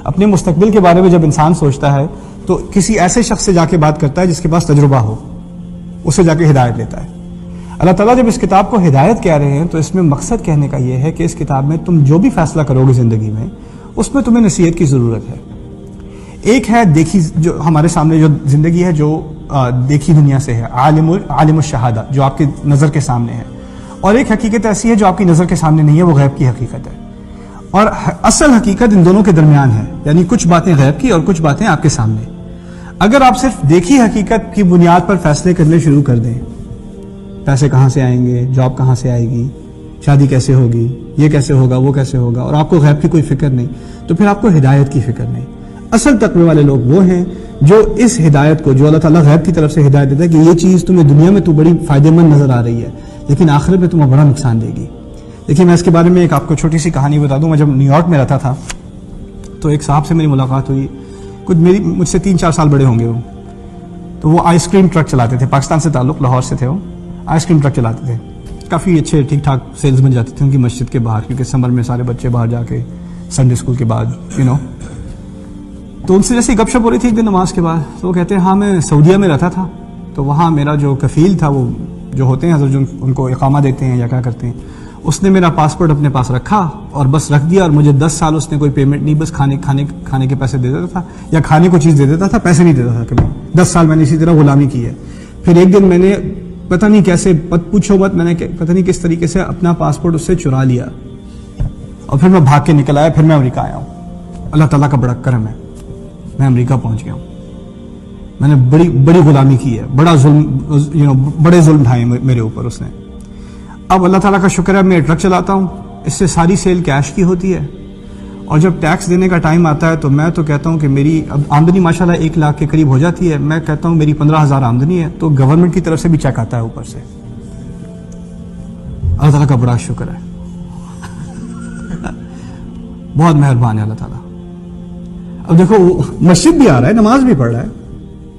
اپنے مستقبل کے بارے میں جب انسان سوچتا ہے تو کسی ایسے شخص سے جا کے بات کرتا ہے جس کے پاس تجربہ ہو، اس سے جا کے ہدایت لیتا ہے۔ اللہ تعالیٰ جب اس کتاب کو ہدایت کہہ رہے ہیں تو اس میں مقصد کہنے کا یہ ہے کہ اس کتاب میں تم جو بھی فیصلہ کرو گے زندگی میں، اس میں تمہیں نصیحت کی ضرورت ہے۔ ایک ہے دیکھی، جو ہمارے سامنے جو زندگی ہے، جو دیکھی دنیا سے ہے، عالم الشہادہ، جو آپ کی نظر کے سامنے ہے، اور ایک حقیقت ایسی ہے جو آپ کی نظر کے سامنے نہیں ہے، وہ غیب کی حقیقت ہے۔ اور اصل حقیقت ان دونوں کے درمیان ہے، یعنی کچھ باتیں غیب کی اور کچھ باتیں آپ کے سامنے۔ اگر آپ صرف دیکھی حقیقت کی بنیاد پر فیصلے کرنے شروع کر دیں، پیسے کہاں سے آئیں گے، جاب کہاں سے آئے گی، شادی کیسے ہوگی، یہ کیسے ہوگا، وہ کیسے ہوگا، اور آپ کو غیب کی کوئی فکر نہیں، تو پھر آپ کو ہدایت کی فکر نہیں۔ اصل تقوی والے لوگ وہ ہیں جو اس ہدایت کو، جو اللہ تعالیٰ غیب کی طرف سے ہدایت دیتا ہے کہ یہ چیز تمہیں دنیا میں تو بڑی فائدہ مند نظر آ رہی ہے لیکن آخرت میں تمہیں بڑا نقصان دے گی۔ دیکھیے میں اس کے بارے میں ایک آپ کو چھوٹی سی کہانی بتا دوں۔ میں جب نیو یارک میں رہتا تھا تو ایک صاحب سے میری ملاقات ہوئی، کچھ مجھ سے 3-4 سال بڑے ہوں گے وہ، تو وہ آئس کریم ٹرک چلاتے تھے، پاکستان سے تعلق، لاہور سے تھے، وہ آئس کریم ٹرک چلاتے تھے، کافی اچھے ٹھیک ٹھاک سیلز بن جاتے تھے ان کی مسجد کے باہر، کیونکہ سمر میں سارے بچے باہر جا کے سنڈے اسکول کے بعد تو ان سے جیسے گپ شپ ہو رہی تھی ایک دن نماز کے بعد، تو وہ کہتے ہیں ہاں میں سعودیہ میں رہتا تھا، تو وہاں میرا جو کفیل تھا، وہ جو ہوتے ہیں حضرت، جو ان کو اقامہ دیتے ہیں یا کیا کرتے ہیں، اس نے میرا پاسپورٹ اپنے پاس رکھا اور بس رکھ دیا، اور مجھے 10 سال اس نے کوئی پیمنٹ نہیں، بس کھانے کے پیسے دے دیتا تھا یا کھانے کو چیز دے دیتا تھا، پیسے نہیں دیتا تھا کبھی۔ 10 سال میں نے اسی طرح غلامی کی ہے۔ پھر ایک دن میں نے پتہ نہیں کیسے، پوچھو مت، میں نے پتہ نہیں کس طریقے سے اپنا پاسپورٹ اس سے چرا لیا اور پھر میں بھاگ کے نکل آیا، پھر میں امریکہ آیا ہوں۔ اللہ تعالیٰ کا بڑا کرم ہے، میں امریکہ پہنچ گیا ہوں۔ میں نے بڑی غلامی کی ہے، بڑا ظلم، بڑے ظلم ڈھائے میرے اوپر اس نے۔ اب اللہ تعالیٰ کا شکر ہے میں ٹرک چلاتا ہوں، اس سے ساری سیل کیش کی ہوتی ہے، اور جب ٹیکس دینے کا ٹائم آتا ہے تو میں تو کہتا ہوں کہ میری اب آمدنی ماشاءاللہ 1 لاکھ کے قریب ہو جاتی ہے، میں کہتا ہوں میری 15,000 آمدنی ہے، تو گورنمنٹ کی طرف سے بھی چیک آتا ہے اوپر سے۔ اللہ تعالیٰ کا بڑا شکر ہے، بہت مہربان ہے اللہ تعالیٰ۔ اب دیکھو مسجد بھی آ رہا ہے، نماز بھی پڑھ رہا ہے،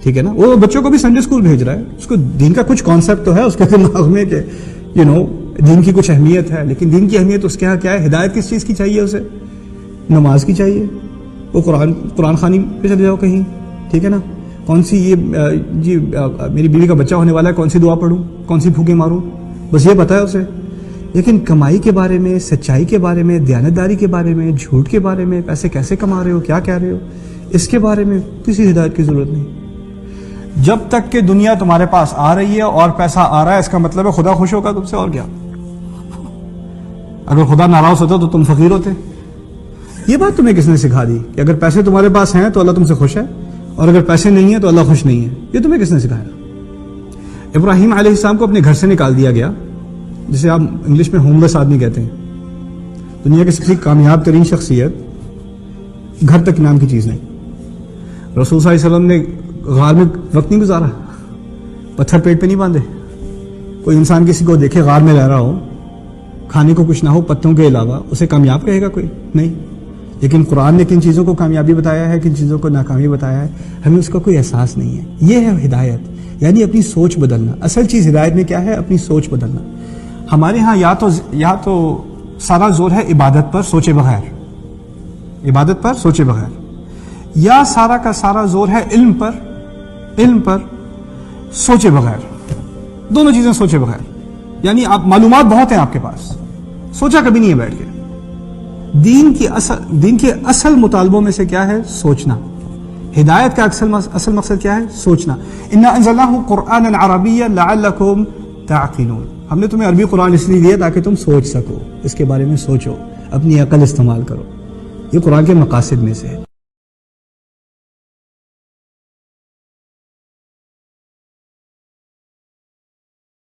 ٹھیک ہے نا، وہ بچوں کو بھی سنڈے اسکول بھیج رہا ہے، اس کو دین کا کچھ کانسیپٹ تو ہے اس کے دماغ میں کہ دین کی کچھ اہمیت ہے، لیکن دین کی اہمیت اس کے یہاں کیا ہے؟ ہدایت کس چیز کی چاہیے اسے؟ نماز کی چاہیے، وہ قرآن خوانی پہ چلے جاؤ کہیں، ٹھیک ہے نا، کون سی یہ میری بیوی کا بچہ ہونے والا ہے، کون سی دعا پڑھوں، کون سی پھونکے ماروں، بس یہ پتا ہے اسے۔ لیکن کمائی کے بارے میں، سچائی کے بارے میں، دیانتداری کے بارے میں، جھوٹ کے بارے میں، پیسے کیسے کما رہے ہو، کیا کہہ رہے ہو، اس کے بارے میں کسی ہدایت کی ضرورت نہیں۔ جب تک کہ دنیا تمہارے پاس آ رہی ہے اور پیسہ آ رہا ہے، اس کا مطلب ہے خدا خوش ہوگا تم سے، اور کیا؟ اگر خدا ناراض ہوتا تو تم فقیر ہوتے۔ یہ بات تمہیں کس نے سکھا دی کہ اگر پیسے تمہارے پاس ہیں تو اللہ تم سے خوش ہے، اور اگر پیسے نہیں ہیں تو اللہ خوش نہیں ہے؟ یہ تمہیں کس نے سکھایا؟ ابراہیم علیہ السلام کو اپنے گھر سے نکال دیا گیا، جسے آپ انگلش میں ہوم لیس آدمی کہتے ہیں۔ دنیا کی سب سے کامیاب ترین شخصیت، گھر تک نام کی چیز نہیں۔ رسول صلی اللہ علیہ وسلم نے غار میں وقت نہیں گزارا، پتھر پیٹ پہ نہیں باندھے۔ کوئی انسان کسی کو دیکھے غار میں رہ رہا ہو، کھانے کو کچھ نہ ہو پتوں کے علاوہ، اسے کامیاب کہے گا کوئی؟ نہیں۔ لیکن قرآن نے کن چیزوں کو کامیابی بتایا ہے، کن چیزوں کو ناکامی بتایا ہے، ہمیں اس کا کوئی احساس نہیں ہے۔ یہ ہے ہدایت، یعنی اپنی سوچ بدلنا۔ اصل چیز ہدایت میں کیا ہے؟ اپنی سوچ بدلنا۔ ہمارے ہاں یا تو سارا زور ہے عبادت پر سوچے بغیر، عبادت پر سوچے بغیر، یا سارا کا سارا زور ہے علم پر سوچے بغیر۔ دونوں چیزیں سوچے بغیر، یعنی آپ معلومات بہت ہیں آپ کے پاس، سوچا کبھی نہیں ہے بیٹھ کے۔ دین کے اصل مطالبوں میں سے کیا ہے؟ سوچنا۔ ہدایت کا اصل مقصد کیا ہے؟ سوچنا۔ اِنَّا أَنزَلْنَاهُ قُرْآنًا عَرَبِيًّا لَعَلَّكُمْ تَعْقِلُونَ۔ ہم نے تمہیں عربی قرآن اس لیے دیا تاکہ تم سوچ سکو، اس کے بارے میں سوچو، اپنی عقل استعمال کرو۔ یہ قرآن کے مقاصد میں سے ہے۔